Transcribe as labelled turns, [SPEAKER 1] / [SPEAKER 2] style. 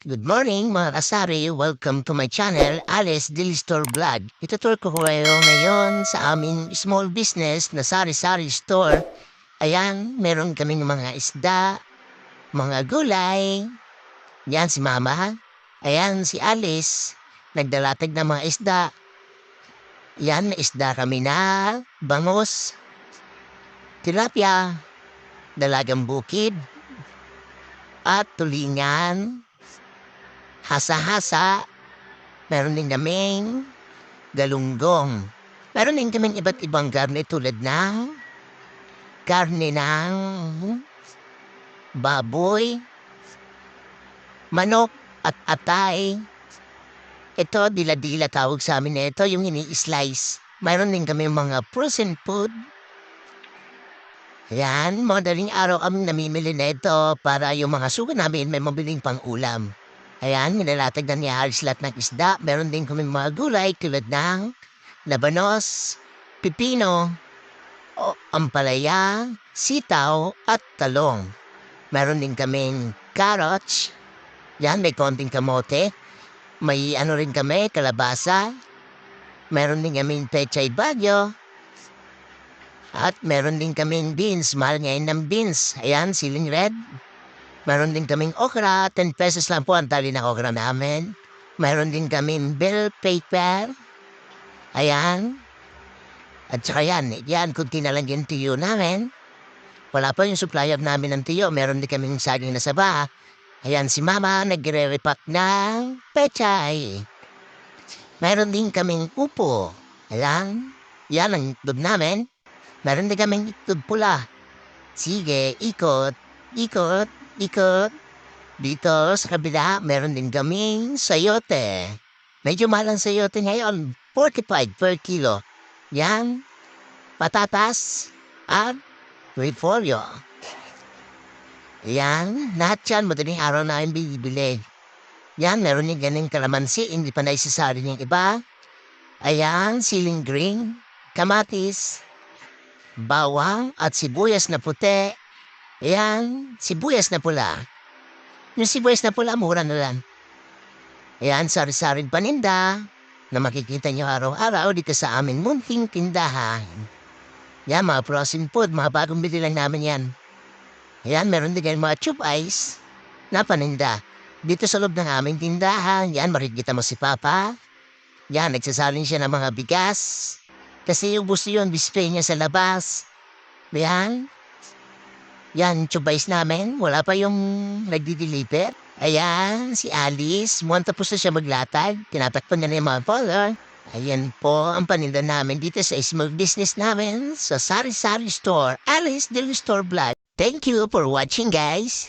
[SPEAKER 1] Good morning mga kasari, welcome to my channel, Alice Dilistor Vlog. Itutur ko kayo ngayon sa aming small business na sari-sari store. Ayan, meron kaming mga isda, mga gulay. Yan si Mama. Ayan si Alice, nagdalatag ng mga isda. Yan, may isda kami na bangos, tilapia, dalagang bukid, at tulingan. Hasa-hasa, meron din kaming galunggong. Meron din kaming iba't ibang karne tulad ng karne ng baboy, manok at atay. Ito, dila-dila tawag sa amin na ito, yung ini-slice. Meron din kami mga frozen food. Yan, madaling araw kami namimili na ito para yung mga suga namin may mabiling pang-ulam. Ayan, nilalatag na niya halos lahat ng isda. Meron din kami mga gulay tulad ng labanos, pipino, ampalaya, sitaw at talong. Meron din kaming carrots. Yan, may konting kamote. May ano rin kami, kalabasa. Meron din kaming pechay bagyo. At meron din kaming beans, mahal ngayon ng beans. Ayan, siling red. Meron din kaming okra, 10 pesos lang po ang tali ng okra namin. Meron din kaming bill paper. Ayan. At saka yan, kunti na lang yung tiyo namin. Wala pa yung supplier namin ng tiyo, meron din kaming saging na saba. Ayan, si Mama nagre-repack ng pechay. Meron din kaming upo. Ayan, yan ang itlog namin. Meron din kaming itlog pula. Sige, ikot. Dito sa kabila, meron din kaming sayote. Medyo mahal ang sayote ngayon, 45 per kilo. Yan, patatas at repolyo. Yan, lahat yan, madaling araw na yung bibili. Yan, meron din ganing kalamansi, hindi pa naisasari yung iba. Ayan, siling green, kamatis, bawang at sibuyas na puti. Ayan, sibuyas na pula. Yung sibuyas na pula, mura na lang. Ayan, sari-saring paninda na makikita nyo araw-araw dito sa aming munting tindahan. Yan, mga frozen food, mga bagong bili lang namin yan. Ayan, meron din kayo mga tube ice na paninda. Dito sa loob ng aming tindahan, yan, makikita mo si Papa. Yan, nagsasalin siya ng mga bigas. Kasi yung gusto yun, display niya sa labas. Ayan. Yan, tsubays namin. Wala pa yung nagdi-deliver. Ayan, si Alice. Mukhang tapos na siya maglatag. Tinatakpan niya na yung mga follower. Ayan po ang paninda namin dito sa small business namin sa Sari-Sari Store. Alice Del Store Vlog. Thank you for watching, guys.